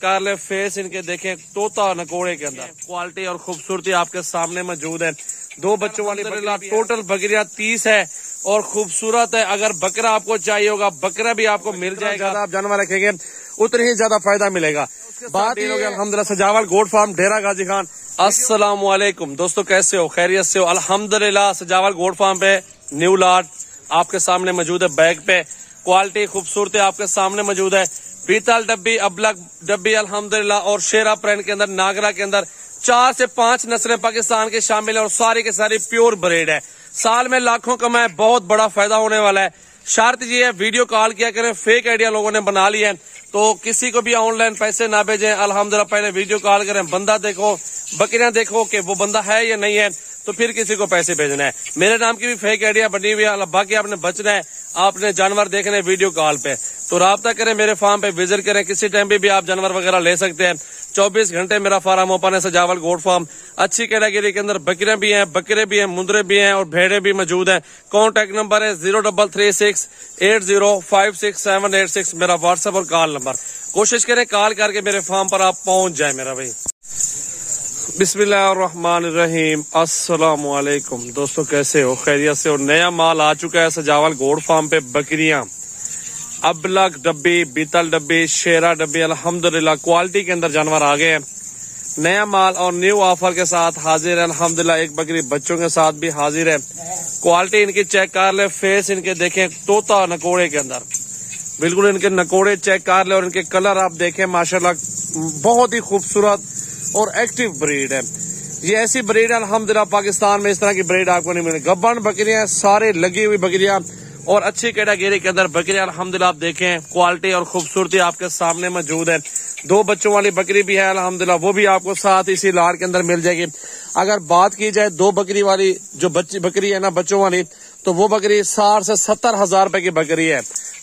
कर ले, फेस इनके देखें तोता नकोड़े के अंदर, क्वालिटी और खूबसूरती आपके सामने मौजूद है। दो बच्चों वाली टोटल बकरियां 30 है और खूबसूरत है। अगर बकरा आपको चाहिए होगा बकरा भी आपको मिल जाएगा। आप जानवर रखेंगे उतनी ही ज्यादा फायदा मिलेगा। बात ये होगी अल्हम्दुलिल्लाह सजावल गोट फार्म डेरा गाजी खान। अस्सलाम वालेकुम दोस्तों, कैसे हो? खैरियत से हो? अल्हम्दुलिल्लाह सजावल गोट फार्म पे न्यू लॉट आपके सामने मौजूद है। बैग पे क्वालिटी खूबसूरती आपके सामने मौजूद है। पीतल डब्बी, अबलग डब्बी अल्हम्दुलिल्लाह और शेरा प्रिंट के अंदर, नागरा के अंदर 4 से 5 नस्लें पाकिस्तान के शामिल है और सारी के सारी प्योर ब्रीड है। साल में लाखों कमाए, बहुत बड़ा फायदा होने वाला है। शर्त ये है वीडियो कॉल किया करें। फेक आइडिया लोगों ने बना लिया है तो किसी को भी ऑनलाइन पैसे ना भेजें। अल्हम्दुलिल्लाह पहले वीडियो कॉल करें, बंदा देखो, बकरियां देखो कि वो बंदा है या नहीं है, तो फिर किसी को पैसे भेजना है। मेरे नाम की भी फेक आइडिया बनी हुई है। बाकी आपने बचना है, आपने जानवर देखने वीडियो कॉल पे, तो राब्ता करें, मेरे फार्म पे विजिट करें। किसी टाइम पे भी आप जानवर वगैरह ले सकते हैं। 24 घंटे मेरा फार्म ओपन है, सजावल गोट फार्म। अच्छी कैटेगरी के अंदर बकरियां भी हैं, बकरे भी हैं, मुंदरे भी हैं और भेड़े भी मौजूद हैं। कॉन्टेक्ट नंबर है 033680568786 मेरा व्हाट्सएप और कॉल नंबर। कोशिश करें कॉल करके मेरे फार्म पर आप पहुंच जाए मेरा भाई। बिस्मिल्लाहिर्रहमानिर्रहीम। अस्सलाम वालेकुम दोस्तों, कैसे हो? खैरियत से हो? नया माल आ चुका है सजावल गोट फार्म पे। बकरियां अबलग डब्बी, बीतल डब्बी, शेरा डब्बी, अल्हम्दुलिल्लाह क्वालिटी के अंदर जानवर आ गए हैं। नया माल और न्यू ऑफर के साथ हाजिर है अल्हम्दुलिल्लाह। एक बकरी बच्चों के साथ भी हाजिर है। क्वालिटी इनकी चेक कर ले, फेस इनके देखें तोता नकोड़े के अंदर, बिल्कुल इनके नकोड़े चेक कर ले और इनके कलर आप देखें माशाल्लाह बहुत ही खूबसूरत और एक्टिव ब्रीड है। ये ऐसी ब्रीड है अल्हम्दुलिल्लाह पाकिस्तान में इस तरह की ब्रीड आपको नहीं मिलेगी। गब्बन बकरियां, सारे लगी हुई बकरियां और अच्छी कैटेगरी के अंदर बकरियां अल्हम्दुलिल्लाह आप देखें। क्वालिटी और खूबसूरती आपके सामने मौजूद है। 2 बच्चों वाली बकरी भी है अल्हम्दुलिल्लाह, वो भी आपको साथ इसी लाड़ के अंदर मिल जाएगी। अगर बात की जाए 2 बकरी वाली जो बकरी है ना बच्चों वाली, तो वो बकरी 60 से 70 हजार रुपए की बकरी है।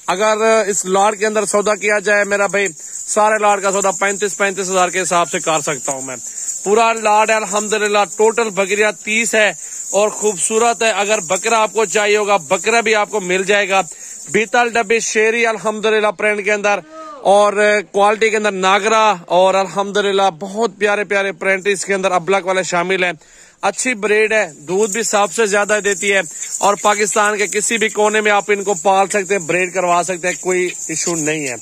अगर इस लाड़ के अंदर सौदा किया जाए मेरा भाई, सारे लाड़ का सौदा 35 हजार के हिसाब से कर सकता हूँ मैं। पूरा लाड़ है अल्हम्दुलिल्लाह। टोटल बकरियां 30 है और खूबसूरत है। अगर बकरा आपको चाहिए होगा बकरा भी आपको मिल जाएगा। बीतल डब्बी शेरी अल्हम्दुलिल्लाह प्रिंट के अंदर और क्वालिटी के अंदर नागरा और अल्हम्दुलिल्लाह बहुत प्यारे प्यारे प्रिंट इसके अंदर अबलग वाले शामिल है। अच्छी ब्रीड है, दूध भी सबसे ज्यादा देती है और पाकिस्तान के किसी भी कोने में आप इनको पाल सकते हैं, ब्रीड करवा सकते हैं, कोई इशू नहीं है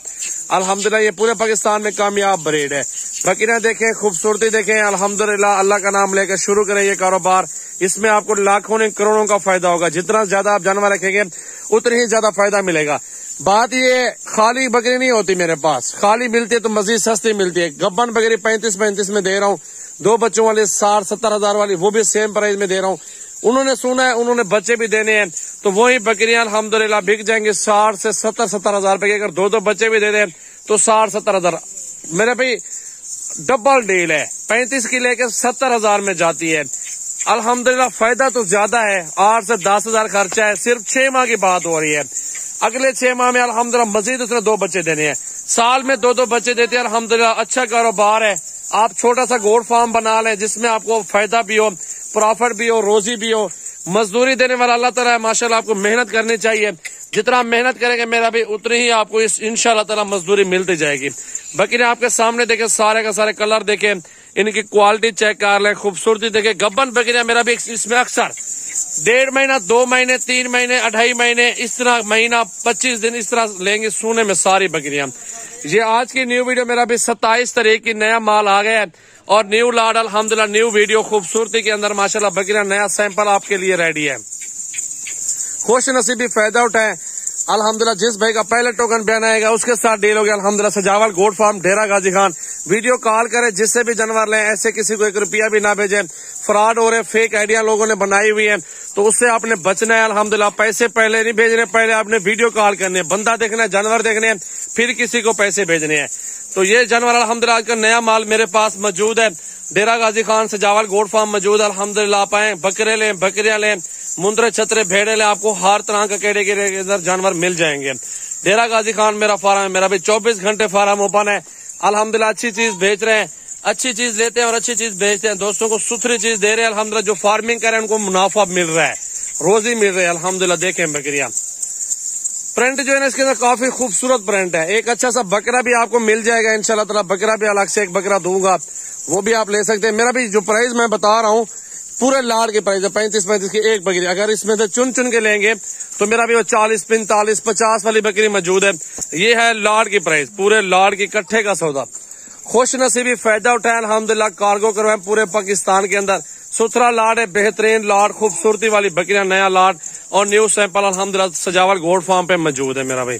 अल्हम्दुलिल्लाह। ये पूरे पाकिस्तान में कामयाब ब्रीड है। बकरियां देखें, खूबसूरती देखें अल्हम्दुलिल्लाह। अल्लाह का नाम लेकर शुरू करें ये कारोबार, इसमें आपको लाखों ने करोड़ों का फायदा होगा। जितना ज्यादा आप जानवर रखेंगे उतनी ही ज्यादा फायदा मिलेगा। बात ये खाली बकरी नहीं होती मेरे पास, खाली मिलती है तो मजीद सस्ती मिलती है। गब्बन बकरी 35 में दे रहा हूँ। 2 बच्चों वाले 60-70 हजार वाली वो भी सेम प्राइस में दे रहा हूँ। उन्होंने सुना है, उन्होंने बच्चे भी देने हैं, तो वही बकरियां अल्हम्दुलिल्लाह बिक जाएंगे 60 से 70 हजार रुपए के। अगर 2 बच्चे भी दे दें तो 60-70 हजार मेरे भाई डबल डील है। 35 की लेके 70 हजार में जाती है अल्हम्दुलिल्लाह। फायदा तो ज्यादा है, 8 से 10 हजार खर्चा है। सिर्फ 6 माह की बात हो रही है। अगले 6 माह में अल्हम्दुलिल्लाह मजीद उसने 2 बच्चे देने हैं। साल में 2 बच्चे देते हैं अल्हम्दुलिल्लाह। अच्छा कारोबार है। आप छोटा सा गोट फार्म बना लें जिसमें आपको फायदा भी हो, प्रॉफिट भी हो, रोजी भी हो। मजदूरी देने वाला अल्लाह ताला है माशाल्लाह। आपको मेहनत करनी चाहिए, जितना मेहनत करेंगे मेरा भी उतनी ही आपको इस इंशाल्लाह ताला मजदूरी मिलती जाएगी। बकरियां आपके सामने देखें, सारे का सारे कलर देखें, इनकी क्वालिटी चेक कर लें, खूबसूरती देखें। गब्बन बकरियां मेरा भी इसमें अक्सर 1.5 महीना, 2 महीने, 3 महीने, 2.5 महीने, इस तरह महीना 25 दिन इस तरह लेंगे सोने में सारी बकरियां। ये आज की न्यू वीडियो मेरा भी 27 तारीख की नया माल आ गया है और न्यू लाड अल्हम्दुलिल्लाह न्यू वीडियो खूबसूरती के अंदर माशाल्लाह बकरियां नया सैंपल आपके लिए रेडी है। खुश नसीबी फायदा उठाएं अल्हम्दुलिल्लाह। जिस भाई का पहले टोकन बयान आएगा उसके साथ डील होगी अल्हम्दुलिल्लाह। सजावल गोट फार्म डेरा गाजी खान। वीडियो कॉल करें, जिससे भी जानवर लें, ऐसे किसी को 1 रुपया भी ना भेजें। फ्रॉड हो रहे, फेक आइडिया लोगों ने बनाई हुई है, तो उससे आपने बचना है अल्हम्दुलिल्लाह। पैसे पहले नहीं भेजने, पहले आपने वीडियो कॉल करने, बंदा देखना है, जानवर देखने हैं, फिर किसी को पैसे भेजने हैं। तो ये जानवर अल्हम्दुलिल्लाह का नया माल मेरे पास मौजूद है। डेरा गाजी खान सजावल गोट फार्म मौजूद अल्हम्दुलिल्लाह। आप आए, बकरे लें, बकरियां लें, मुंदरे छतरे भेड़े लें, आपको हर तरह का कैटेगरी के अंदर जानवर मिल जाएंगे। डेरा गाजी खान मेरा फार्म है, मेरा भी 24 घंटे फार्म ओपन है अल्हम्दुलिल्लाह। अच्छी चीज बेच रहे हैं, अच्छी चीज लेते हैं और अच्छी चीज बेचते हैं। दोस्तों को सुथरी चीज दे रहे हैं अल्हम्दुलिल्लाह। जो फार्मिंग कर रहे हैं उनको मुनाफा मिल रहा है, रोजी मिल रही है अल्हम्दुलिल्लाह। देखें बकरियां प्रिंट जो है ना इसके अंदर काफी खूबसूरत प्रिंट है। एक अच्छा सा बकरा भी आपको मिल जाएगा इंशाल्लाह ताला। बकरा भी अलग से एक बकरा दूंगा, वो भी आप ले सकते हैं। मेरा भी जो प्राइस मैं बता रहा हूँ पूरे लाड के प्राइस है 35-35 की एक बकरी। अगर इसमें से चुन चुन के लेंगे तो मेरा भी वो 40, 45, 50 वाली बकरी मौजूद है। ये है लाड की प्राइस, पूरे लाड की इकट्ठे का सौदा। खुश नसीबी फायदा उठाए, अल्हम्दुलिल्लाह कार्गो करवाए पूरे पाकिस्तान के अंदर। सुथरा लाड है, बेहतरीन लाड, खूबसूरती वाली बकरियां, नया लाड और न्यू सैंपल अल्हम्दुलिल्लाह सजावल गोल्ड फार्म पे मौजूद है मेरा भाई।